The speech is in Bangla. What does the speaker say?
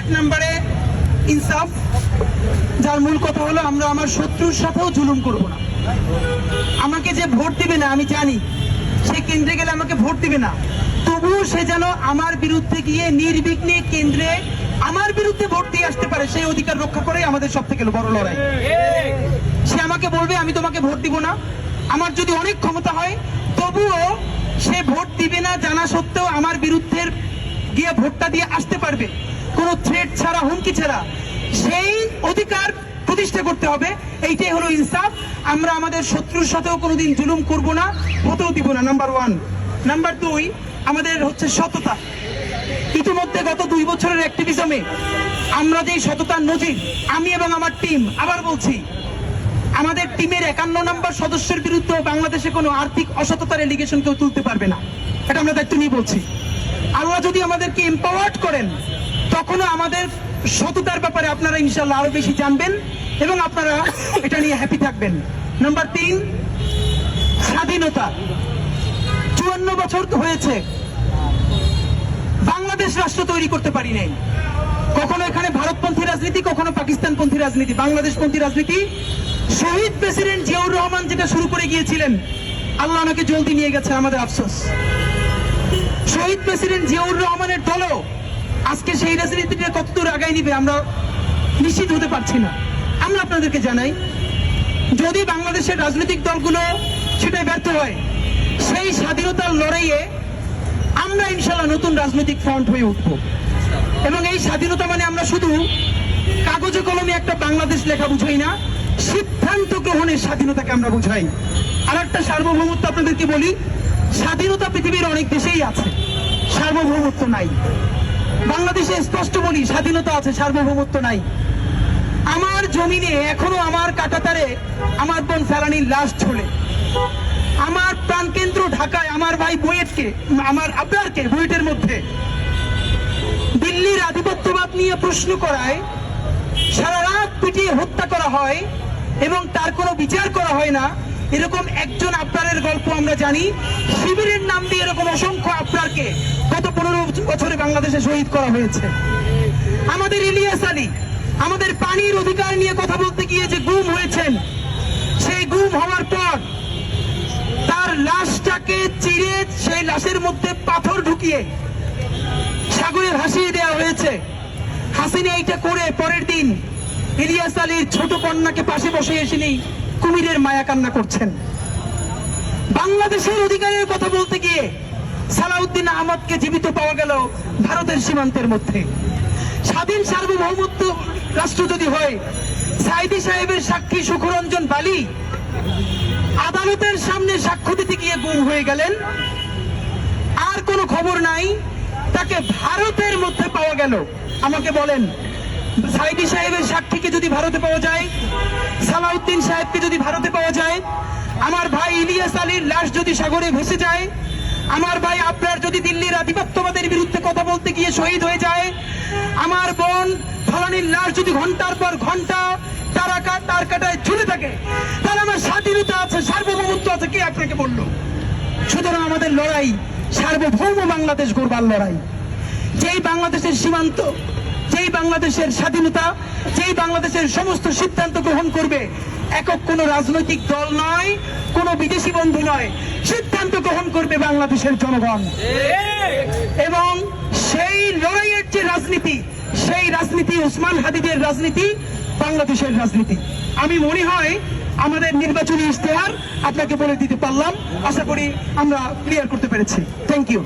এক নম্বরে ইনসাফ, যার মূল কথা হলো আমরা আমার শত্রুর সাথেও জুলুম করব না। আমাকে যে ভোট দিবে না, আমি জানি সে কেন্দ্রে গেলে আমাকে ভোট দিবে না, তবুও সে যেন আমার বিরুদ্ধে গিয়ে নির্বিঘ্নে কেন্দ্রে আমার বিরুদ্ধে ভোট দিয়ে আসতে পারে, সেই অধিকার রক্ষা করে আমাদের সব থেকে বড় লড়াই। সে আমাকে বলবে আমি তোমাকে ভোট দিব না, আমার যদি অনেক ক্ষমতা হয় তবুও সে ভোট দিবে না জানা সত্ত্বেও আমার বিরুদ্ধে গিয়ে ভোটটা দিয়ে আসতে পারবে, কোনো থ্রেট ছাড়া, হুমকি ছাড়া। সেই অধিকার প্রতিষ্ঠা করতে হবে, এইটাই হলো ইনসাফ। আমরা আমাদের শত্রুর সাথেও কোনোদিন জুলুম করব না, হতেও দিব না, নাম্বার 1। নাম্বার 2, আমাদের হচ্ছে সততা। ইতিমধ্যে গত 2 বছরের অ্যাক্টিভিজমে আমরা যে সততার নজির, আমি এবং আমার টিম, আবার বলছি, আমাদের টিমের 51 নম্বর সদস্যের বিরুদ্ধে বাংলাদেশে কোনো আর্থিক অসততার এলিগেশন কেউ তুলতে পারবে না, এটা আমরা দায়িত্ব নিয়ে বলছি। আল্লাহ যদি আমাদেরকে এম্পাওয়ার্ড করেন, তখনও আমাদের সততার ব্যাপারে আপনারা ইনশাআল্লাহ আরো বেশি জানবেন এবং আপনারা এটা নিয়ে হ্যাপি থাকবেন। নাম্বার 3, স্বাধীনতা। 54 বছর হয়েছে বাংলাদেশ রাষ্ট্র তৈরি করতে পারি নাই। কখনো এখানে ভারতপন্থী রাজনীতি, কখনো পাকিস্তানপন্থী রাজনীতি, বাংলাদেশপন্থী রাজনীতি। শহীদ প্রেসিডেন্ট জিয়াউর রহমান যেটা শুরু করে গিয়েছিলেন, আল্লাহ ওনাকে জলদি নিয়ে গেছে, আমাদের আফসোস। শহীদ প্রেসিডেন্ট জিয়াউর রহমানের দলও আজকে সেই রাজনীতিটা কতদূর আগায় নিবে আমরা নিশ্চিত হতে পারছি না। আমরা আপনাদেরকে জানাই, যদি বাংলাদেশের রাজনৈতিক দলগুলো সেটাই ব্যর্থ হয়, সেই স্বাধীনতার লড়াইয়ে আমরা ইনশাআল্লাহ নতুন রাজনৈতিক ফ্রন্ট হয়ে উঠব। এবং এই স্বাধীনতা মানে আমরা শুধু কাগজে কলমে একটা বাংলাদেশ লেখা বুঝাই না, সিদ্ধান্ত গ্রহণের স্বাধীনতাকে আমরা বুঝাই। আর একটা সার্বভৌমত্ব আপনাদেরকে বলি, স্বাধীনতা পৃথিবীর অনেক দেশেই আছে, সার্বভৌমত্ব নাই। বাংলাদেশে স্পষ্ট বলি, স্বাধীনতা আছে, সার্বভৌমত্ব নাই। আমার জমিনে এখনো আমার কাঁটাতারে আমার বোন ফেলানির লাশ ঝোলে। আমার প্রাণকেন্দ্র ঢাকায় আমার ভাই বুয়েটকে, আমার আপনারকে বুয়েটের মধ্যে দিল্লির আধিপত্যবাদ নিয়ে প্রশ্ন করায় সারা রাত পিটিয়ে হত্যা করা হয় এবং তার কোনো বিচার করা হয় না। এরকম একজন আপনারের গল্প আমরা জানি। শিবিরের নাম দিয়ে এরকম অসংখ্য আপনারকে গত 15 বছরে বাংলাদেশে শহীদ করা হয়েছে। আমাদের ইলিয়াস আলী আমাদের পানির অধিকার নিয়ে কথা বলতে গিয়ে যে গুম হয়েছেন, সেই গুম হওয়ার পর তার লাশটাকে চিরে সেই লাশের মধ্যে পাথর ঢুকিয়ে সাগরে ভাসিয়ে দেওয়া হয়েছে। হাসিনা এইটা করে পরের দিন ইলিয়াস আলীর ছোট কন্যাকে পাশে বসে এসে কুমিরের মায়া কান্না করছেন। বাংলাদেশের অধিকারের কথা বলতে গিয়ে সালাউদ্দিন আহমদকে জীবিত পাওয়া গেল ভারতের সীমান্তের মধ্যে। স্বাধীন সার্বভৌমত্ব রাষ্ট্র যদি হয়, সাইদি সাহেবের সাক্ষী সুখরঞ্জন বালি আদালতের সামনে সাক্ষ্য দিতে গিয়ে গুম হয়ে গেলেন, আর কোনো খবর নাই। তাকে ভারতের মধ্যে পাওয়া গেল। আমাকে বলেন, সাইদি সাহেবের সাক্ষীকে যদি ভারতে পাওয়া যায়, সালাউদ্দিন সাহেবকে যদি ভারতে পাওয়া যায়, আমার ভাই ইলিয়াস আলীর লাশ যদি সাগরে ভেসে যায়, আমার ভাই আপনার যদি দিল্লির আধিপত্যবাদের বিরুদ্ধে কথা বলতে গিয়ে শহীদ হয়ে যায়, আমার বোন ফলানির লাশ যদি ঘন্টার পর ঘন্টা তার কাটায় ঝুলে থাকে, তাহলে আমার স্বাধীনতা আছে, সার্বভৌমত্ব আছে, কে আপনাকে বলল? সুতরাং আমাদের লড়াই সার্বভৌম বাংলাদেশ গড়বার লড়াই। যেই বাংলাদেশের সীমান্ত, যেই বাংলাদেশের স্বাধীনতা, যেই বাংলাদেশের সমস্ত সিদ্ধান্ত গ্রহণ করবে, একক কোন রাজনৈতিক দল নয়, কোন বিদেশি বন্ধু নয়, সিদ্ধান্ত গ্রহণ করবে বাংলাদেশের জনগণ। এবং সেই লড়াইয়ের যে রাজনীতি, সেই রাজনীতি ওসমান হাদিদের রাজনীতি, বাংলাদেশের রাজনীতি। আমি মনে হয় আমাদের নির্বাচনী ইশতেহার আপনাকে বলে দিতে পারলাম। আশা করি আমরা ক্লিয়ার করতে পেরেছি। Thank you.